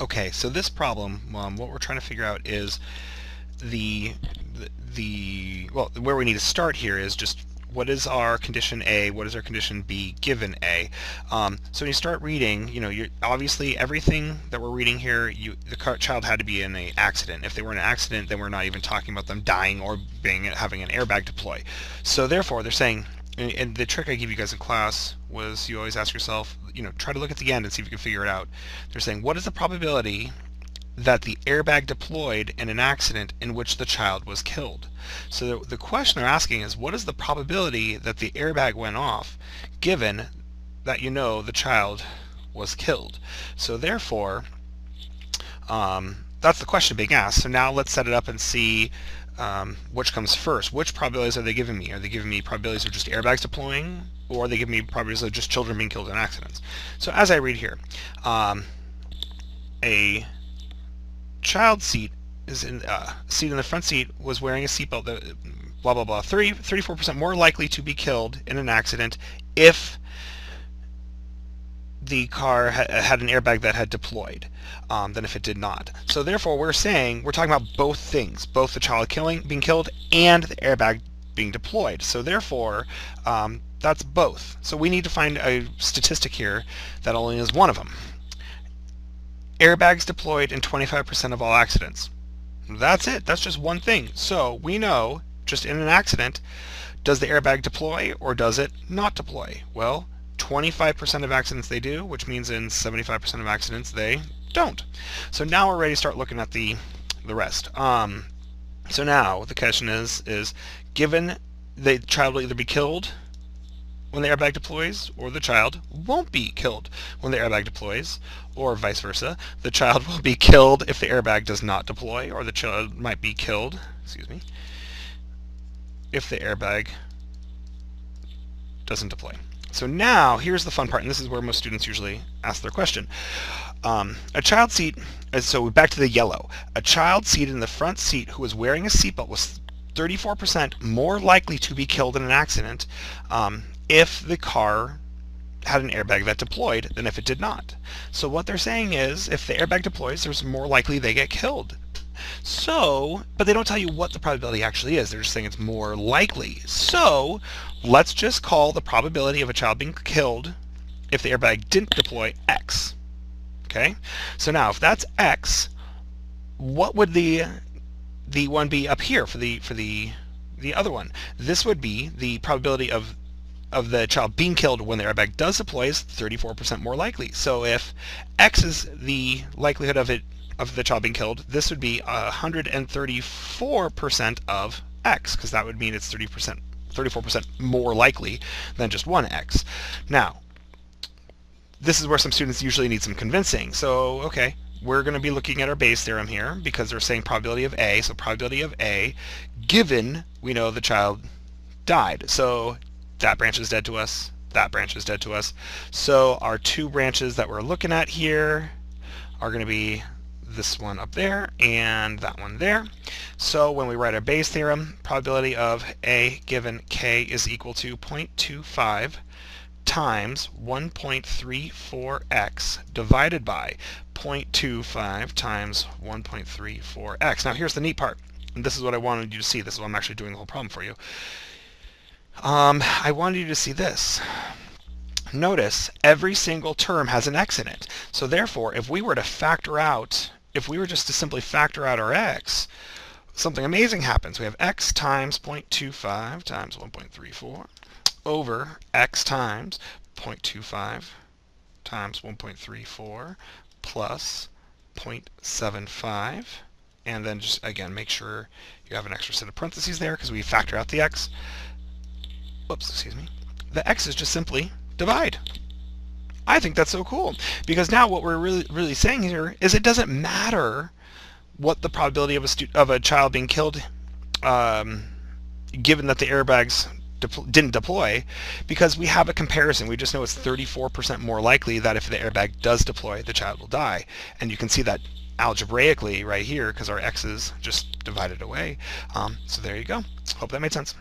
Okay, so this problem, what we're trying to figure out is well, where we need to start here is just what is our condition A, what is our condition B given A. So when you start reading, you're obviously everything that we're reading here, the child had to be in an accident. If they were in an accident, then we're not even talking about them dying or having an airbag deploy. So therefore, they're saying, and the trick I give you guys in class was you always ask yourself, try to look at the end and see if you can figure it out. They're saying, what is the probability that the airbag deployed in an accident in which the child was killed? So the question they're asking is, what is the probability that the airbag went off given that the child was killed? So therefore, that's the question being asked. So now let's set it up and see which comes first. Which probabilities are they giving me? Are they giving me probabilities of just airbags deploying, or are they giving me probabilities of just children being killed in accidents? So as I read here, a child seat is in seat in the front seat was wearing a seatbelt that blah blah blah 34% more likely to be killed in an accident if the car had an airbag that had deployed than if it did not. So therefore we're talking about both things, both the child being killed and the airbag being deployed. So therefore that's both. So we need to find a statistic here that only is one of them. Airbags deployed in 25% of all accidents. That's it. That's just one thing. So we know, just in an accident, does the airbag deploy or does it not deploy? Well, 25% of accidents they do, which means in 75% of accidents they don't. So now we're ready to start looking at the rest. So now the question is given the child will either be killed when the airbag deploys, or the child won't be killed when the airbag deploys, or vice versa. The child will be killed if the airbag does not deploy, or the child might be killed, if the airbag doesn't deploy. So now, here's the fun part, and this is where most students usually ask their question. A child seat, so back to the yellow. A child seated in the front seat who was wearing a seatbelt was 34% more likely to be killed in an accident if the car had an airbag that deployed than if it did not. So what they're saying is, if the airbag deploys, there's more likely they get killed. So, but they don't tell you what the probability actually is. They're just saying it's more likely. So let's just call the probability of a child being killed if the airbag didn't deploy X. Okay? So now, if that's X, what would the one be up here for the other one? This would be the probability of the child being killed when the airbag does deploy is 34% more likely. So if X is the likelihood of the child being killed, this would be 134% of X, because that would mean it's 34% more likely than just one X. Now, this is where some students usually need some convincing. So, okay, we're going to be looking at our Bayes theorem here because they're saying probability of A. So probability of A, given we know the child died. So that branch is dead to us, that branch is dead to us. So our two branches that we're looking at here are going to be this one up there and that one there. So when we write our Bayes theorem, probability of A given K is equal to 0.25 times 1.34x divided by 0.25 times 1.34x. Now here's the neat part, and this is what I wanted you to see. This is why I'm actually doing the whole problem for you. I wanted you to see this. Notice every single term has an x in it. So therefore, if we were just to simply factor out our x, something amazing happens. We have x times 0.25 times 1.34 over x times 0.25 times 1.34 plus 0.75, and then just again make sure you have an extra set of parentheses there because we factor out the x. Oops, excuse me. The x is just simply divide. I think that's so cool, because now what we're really saying here is it doesn't matter what the probability of a child being killed given that the airbags didn't deploy, because we have a comparison. We just know it's 34% more likely that if the airbag does deploy, the child will die. And you can see that algebraically right here because our x's just divided away. So there you go. Hope that made sense.